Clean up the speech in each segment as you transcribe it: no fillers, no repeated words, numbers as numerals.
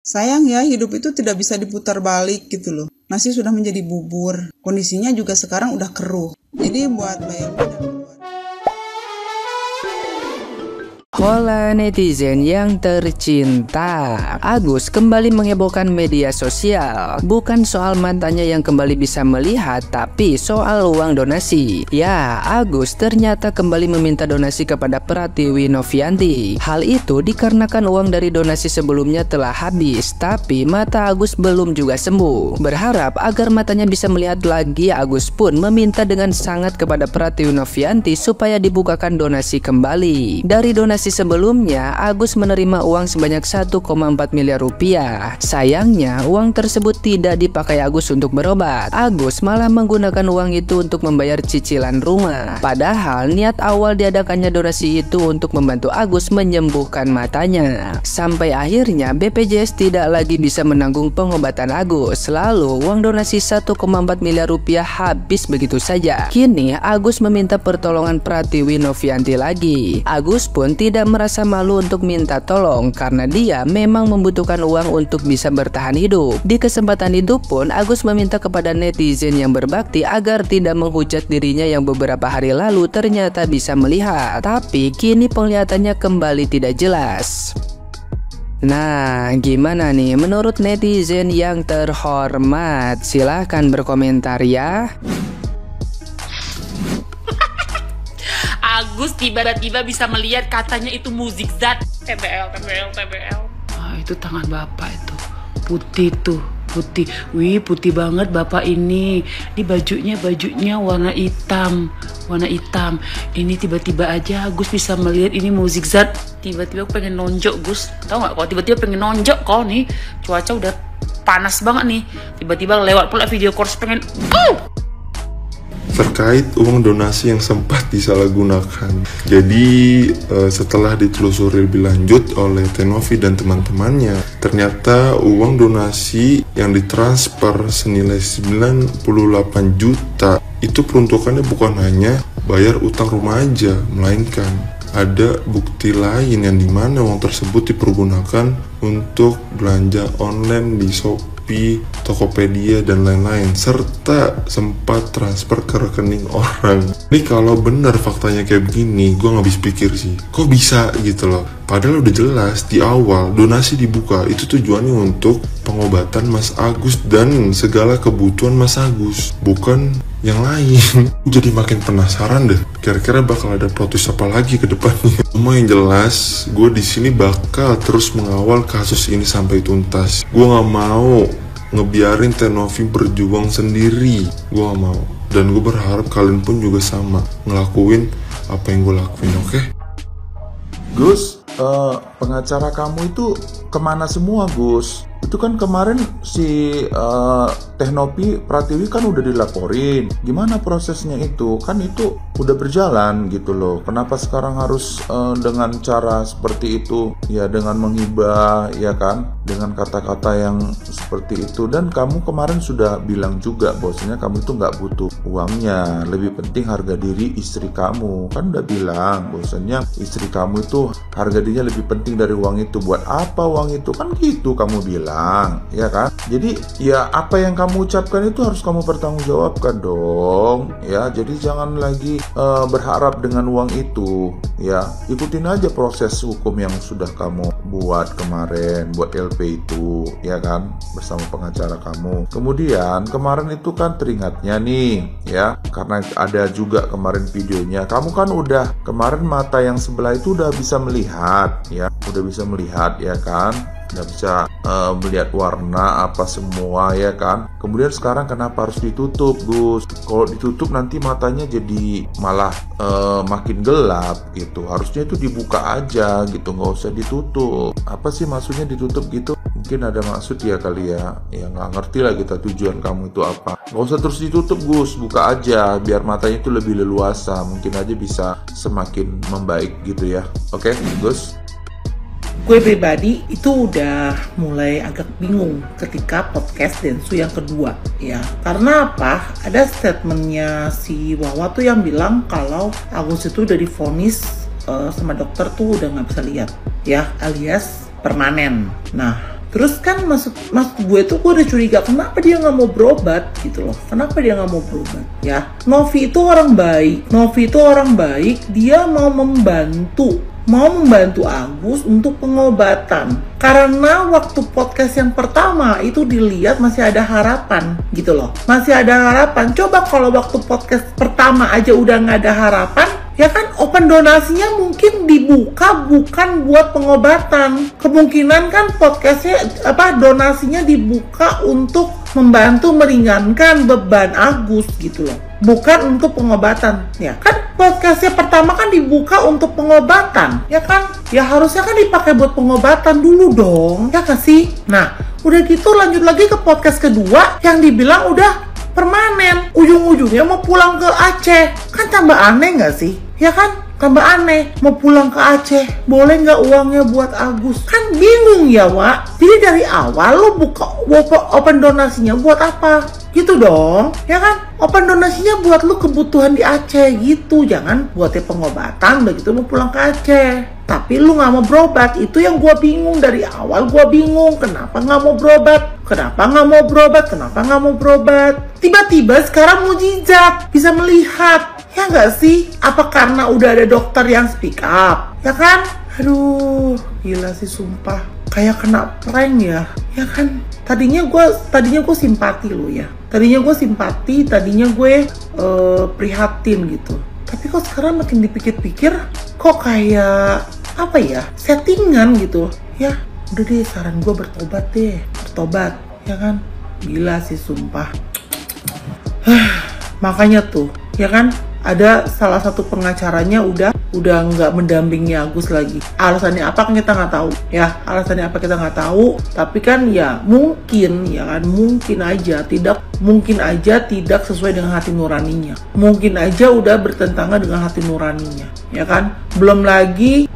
Sayang ya, hidup itu tidak bisa diputar balik gitu loh. Nasi sudah menjadi bubur, kondisinya juga sekarang udah keruh. Jadi buat Mbak Elmi dan keluarga. Hola netizen yang tercinta, Agus kembali menghebohkan media sosial. Bukan soal mantannya yang kembali bisa melihat, tapi soal uang donasi. Ya, Agus ternyata kembali meminta donasi kepada Pratiwi Novianti. Hal itu dikarenakan uang dari donasi sebelumnya telah habis, tapi mata Agus belum juga sembuh. Berharap agar matanya bisa melihat lagi, Agus pun meminta dengan sangat kepada Pratiwi Novianti supaya dibukakan donasi kembali. Dari donasi sebelumnya, Agus menerima uang sebanyak 1,4 miliar rupiah. Sayangnya, uang tersebut tidak dipakai Agus untuk berobat. Agus malah menggunakan uang itu untuk membayar cicilan rumah. Padahal niat awal diadakannya donasi itu untuk membantu Agus menyembuhkan matanya. Sampai akhirnya BPJS tidak lagi bisa menanggung pengobatan Agus. Lalu uang donasi 1,4 miliar rupiah habis begitu saja. Kini Agus meminta pertolongan Pratiwi Novianti lagi. Agus pun tidak merasa malu untuk minta tolong karena dia memang membutuhkan uang untuk bisa bertahan hidup. Di kesempatan itu pun Agus meminta kepada netizen yang berbakti agar tidak menghujat dirinya yang beberapa hari lalu ternyata bisa melihat, tapi kini penglihatannya kembali tidak jelas. Nah, gimana nih menurut netizen yang terhormat? Silahkan berkomentar ya. Agus tiba-tiba bisa melihat katanya itu musik zat. TBL. Itu tangan bapak itu putih tuh, putih. Wih, putih banget bapak ini. Di bajunya warna hitam. Ini tiba-tiba aja Agus bisa melihat ini musik zat. Tiba-tiba aku pengen nonjok, Gus. Tahu nggak? Kalau tiba-tiba pengen nonjok kok nih. Cuaca udah panas banget nih. Tiba-tiba lewat pula video course pengen. Terkait uang donasi yang sempat disalahgunakan. Jadi setelah ditelusuri lebih lanjut oleh Tenovi dan teman-temannya, ternyata uang donasi yang ditransfer senilai 98 juta itu peruntukannya bukan hanya bayar utang rumah aja, melainkan ada bukti lain yang dimana uang tersebut dipergunakan untuk belanja online di Shopee, Tokopedia, dan lain-lain, serta sempat transfer ke rekening orang. Ini kalau benar faktanya kayak begini, gue nggak habis pikir sih, kok bisa gitu loh. Padahal udah jelas di awal donasi dibuka itu tujuannya untuk pengobatan Mas Agus dan segala kebutuhan Mas Agus, bukan yang lain. Jadi makin penasaran deh, kira-kira bakal ada plot twist apa lagi ke depannya. Cuma yang jelas, gue di sini bakal terus mengawal kasus ini sampai tuntas. Gue nggak mau ngebiarin Tenovi berjuang sendiri. Gue gak mau. Dan gue berharap kalian pun juga sama ngelakuin apa yang gue lakuin, oke? Gus, pengacara kamu itu kemana semua, Gus? Itu kan kemarin si Tenovi Pratiwi kan udah dilaporin. Gimana prosesnya itu? Kan itu udah berjalan gitu loh. Kenapa sekarang harus dengan cara seperti itu? Ya dengan menghibah, ya kan? Dengan kata-kata yang seperti itu. Dan kamu kemarin sudah bilang juga bahwasanya kamu itu nggak butuh uangnya. Lebih penting harga diri istri kamu. Kan udah bilang bahwasanya istri kamu itu harga dirinya lebih penting dari uang itu. Buat apa uang itu? Kan gitu kamu bilang, ya kan? Jadi ya apa yang kamu ucapkan itu harus kamu pertanggungjawabkan dong, ya. Jadi jangan lagi berharap dengan uang itu, ya. Ikutin aja proses hukum yang sudah kamu buat kemarin, buat LP itu, ya kan, bersama pengacara kamu. Kemudian kemarin itu kan teringatnya nih, ya, karena ada juga kemarin videonya. Kamu kan udah kemarin mata yang sebelah itu udah bisa melihat, ya, udah bisa melihat, ya kan. Nggak bisa melihat warna apa semua, ya kan. Kemudian sekarang kenapa harus ditutup, Gus? Kalau ditutup nanti matanya jadi malah makin gelap gitu. Harusnya itu dibuka aja gitu, nggak usah ditutup. Apa sih maksudnya ditutup gitu? Mungkin ada maksud ya kali ya. Ya nggak ngerti lah kita tujuan kamu itu apa. Nggak usah terus ditutup, Gus. Buka aja biar matanya itu lebih leluasa. Mungkin aja bisa semakin membaik gitu ya. Oke, Gus? Gue pribadi itu udah mulai agak bingung ketika podcast Densu yang kedua, ya. Karena apa? Ada statementnya si Wawa tuh yang bilang kalau Agus itu udah divonis sama dokter tuh udah nggak bisa lihat, ya, alias permanen. Nah, Terus kan maksud gue tuh gue udah curiga kenapa dia nggak mau berobat gitu loh. Kenapa dia nggak mau berobat ya? Novi itu orang baik. Dia mau membantu Agus untuk pengobatan. Karena waktu podcast yang pertama itu dilihat masih ada harapan gitu loh. Masih ada harapan. Coba kalau waktu podcast pertama aja udah nggak ada harapan, ya kan open donasinya mungkin dibuka bukan buat pengobatan. Kemungkinan kan podcastnya donasinya dibuka untuk membantu meringankan beban Agus gitu loh, bukan untuk pengobatan. Ya kan podcastnya pertama kan dibuka untuk pengobatan, ya kan? Ya harusnya kan dipakai buat pengobatan dulu dong, ya kan sih? Nah udah gitu lanjut lagi ke podcast kedua yang dibilang udah permanen, ujung-ujungnya mau pulang ke Aceh. Kan tambah aneh nggak sih? Ya kan? Tambah aneh, mau pulang ke Aceh, boleh nggak uangnya buat Agus? Kan bingung ya, Wak. Jadi dari awal lo buka open donasinya buat apa? Gitu dong, ya kan? Open donasinya buat lo kebutuhan di Aceh gitu, jangan buatnya pengobatan begitu mau pulang ke Aceh. Tapi lu nggak mau berobat, itu yang gue bingung dari awal. Gue bingung kenapa nggak mau berobat, tiba-tiba sekarang mujizat bisa melihat. Ya nggak sih? Apa karena udah ada dokter yang speak up? Ya kan? Aduh, gila sih sumpah. Kayak kena prank ya. Ya kan? Tadinya gue simpati lo ya. Tadinya gue prihatin gitu. Tapi kok sekarang makin dipikir-pikir, kok kayak apa ya? Settingan gitu. Ya, udah deh saran gue bertobat, ya kan? Gila sih sumpah. Makanya tuh, ya kan? Ada salah satu pengacaranya udah nggak mendampingi Agus lagi. Alasannya apa kan kita nggak tahu ya. Tapi kan ya mungkin aja tidak sesuai dengan hati nuraninya. Mungkin aja udah bertentangan dengan hati nuraninya, ya kan? Belum lagi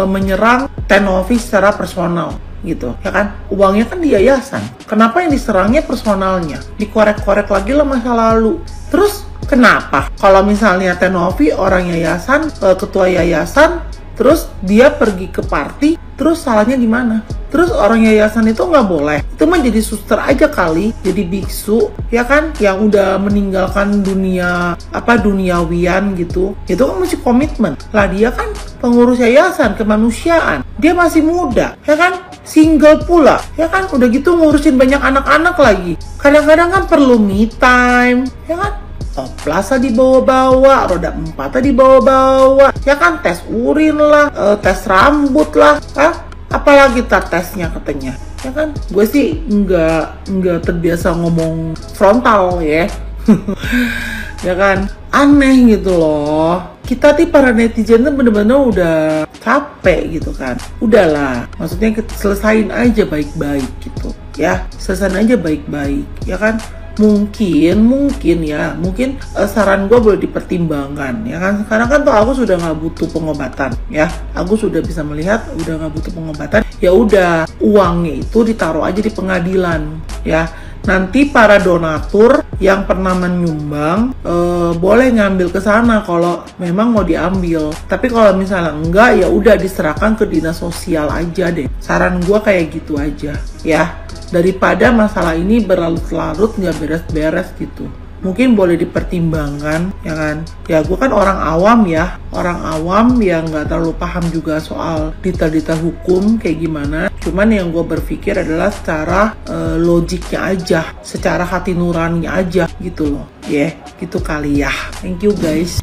menyerang Tenovi secara personal gitu, ya kan? Uangnya kan di yayasan. Kenapa yang diserangnya personalnya? Dikorek-korek lagi lah masa lalu. Terus kenapa kalau misalnya Tenovi orang yayasan, ketua yayasan, terus dia pergi ke party, terus salahnya di mana? Terus orang yayasan itu nggak boleh? Itu mah jadi suster aja kali, jadi biksu, ya kan? Yang udah meninggalkan duniawian gitu. Itu kan masih komitmen. Lah dia kan pengurus yayasan kemanusiaan. Dia masih muda, ya kan? Single pula, ya kan? Udah gitu ngurusin banyak anak-anak lagi. Kadang-kadang kan perlu me time, ya kan? Oplas dibawa-bawa, roda 4 dibawa-bawa, ya kan? Tes urin lah, tes rambut lah, apalagi tesnya katanya, ya kan? Gue sih nggak terbiasa ngomong frontal ya, ya kan? Aneh gitu loh. Kita para netizen tuh bener-bener udah capek gitu kan. Udahlah, maksudnya selesain aja baik-baik gitu, ya. Selesain aja baik-baik, ya kan? Mungkin saran gue boleh dipertimbangkan, ya kan? Sekarang kan tuh Agus sudah nggak butuh pengobatan, ya. Agus sudah bisa melihat udah nggak butuh pengobatan. Ya udah, uangnya itu ditaruh aja di pengadilan, ya. Nanti para donatur yang pernah menyumbang boleh ngambil ke sana kalau memang mau diambil. Tapi kalau misalnya enggak, ya udah diserahkan ke dinas sosial aja deh. Saran gue kayak gitu aja, ya. Daripada masalah ini berlarut-larut nggak beres-beres gitu. Mungkin boleh dipertimbangkan, ya kan? Ya gue kan orang awam yang nggak terlalu paham juga soal detail-detail hukum kayak gimana. Cuman yang gue berpikir adalah secara logiknya aja, secara hati nurani aja gitu loh. Gitu kali ya. Thank you guys.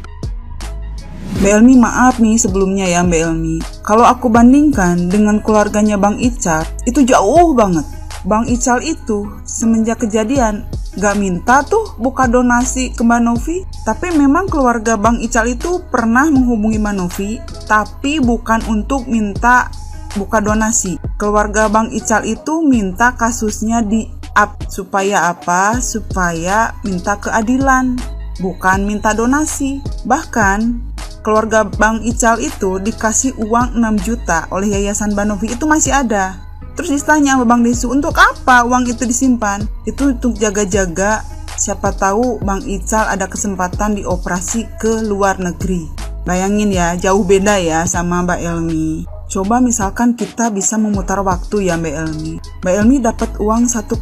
Mbak Elmi, maaf nih sebelumnya ya Mbak Elmi. Kalau aku bandingkan dengan keluarganya Bang Ical, itu jauh banget. Bang Ical itu semenjak kejadian gak minta tuh buka donasi ke Mbak Novi. Tapi memang keluarga Bang Ical itu pernah menghubungi Mbak Novi, tapi bukan untuk minta buka donasi. Keluarga Bang Ical itu minta kasusnya di-up. Supaya apa? Supaya minta keadilan, bukan minta donasi. Bahkan keluarga Bang Ical itu dikasih uang 6 juta oleh Yayasan Mbak Novi, itu masih ada. Terus ditanya sama Bang Desu, untuk apa uang itu disimpan? Itu untuk jaga-jaga, siapa tahu Bang Ical ada kesempatan dioperasi ke luar negeri. Bayangin ya, jauh beda ya sama Mbak Elmi. Coba misalkan kita bisa memutar waktu ya Mbak Elmi. Mbak Elmi dapat uang 1,5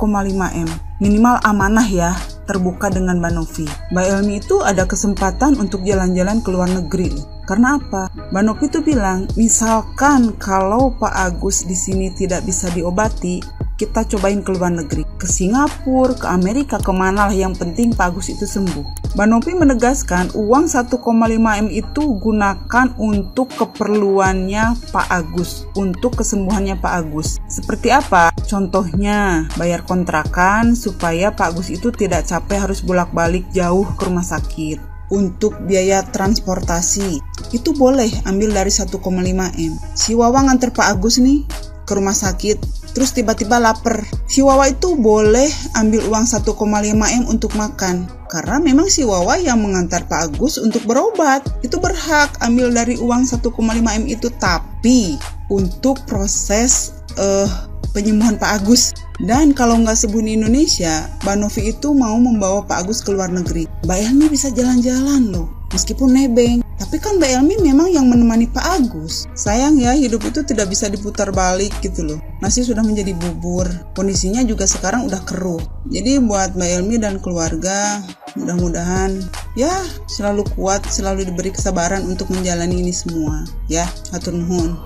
M. Minimal amanah ya, terbuka dengan Mbak Novi. Mbak Elmi itu ada kesempatan untuk jalan-jalan ke luar negeri. Karena apa? Mbak Novi tuh bilang, misalkan kalau Pak Agus di sini tidak bisa diobati, kita cobain ke luar negeri, ke Singapura, ke Amerika, kemana lah, yang penting Pak Agus itu sembuh. Mbak Novi menegaskan uang 1,5 M itu gunakan untuk keperluannya Pak Agus, untuk kesembuhannya Pak Agus. Seperti apa? Contohnya, bayar kontrakan supaya Pak Agus itu tidak capek harus bolak-balik jauh ke rumah sakit. Untuk biaya transportasi, itu boleh ambil dari 1,5 M. Si Wawa nganter Pak Agus nih ke rumah sakit, terus tiba-tiba lapar. Si Wawa itu boleh ambil uang 1,5 M untuk makan. Karena memang si Wawa yang mengantar Pak Agus untuk berobat. Itu berhak ambil dari uang 1,5 M itu. Tapi untuk proses penyembuhan Pak Agus. Dan kalau nggak sembuh di Indonesia, Mbak Novi itu mau membawa Pak Agus ke luar negeri. Mbak Elmi bisa jalan-jalan loh, meskipun nebeng. Tapi kan Mbak Elmi memang yang menemani Pak Agus. Sayang ya, hidup itu tidak bisa diputar balik gitu loh. Nasi sudah menjadi bubur, kondisinya juga sekarang udah keruh. Jadi buat Mbak Elmi dan keluarga, mudah-mudahan ya selalu kuat, selalu diberi kesabaran untuk menjalani ini semua. Ya, hatur nuhun.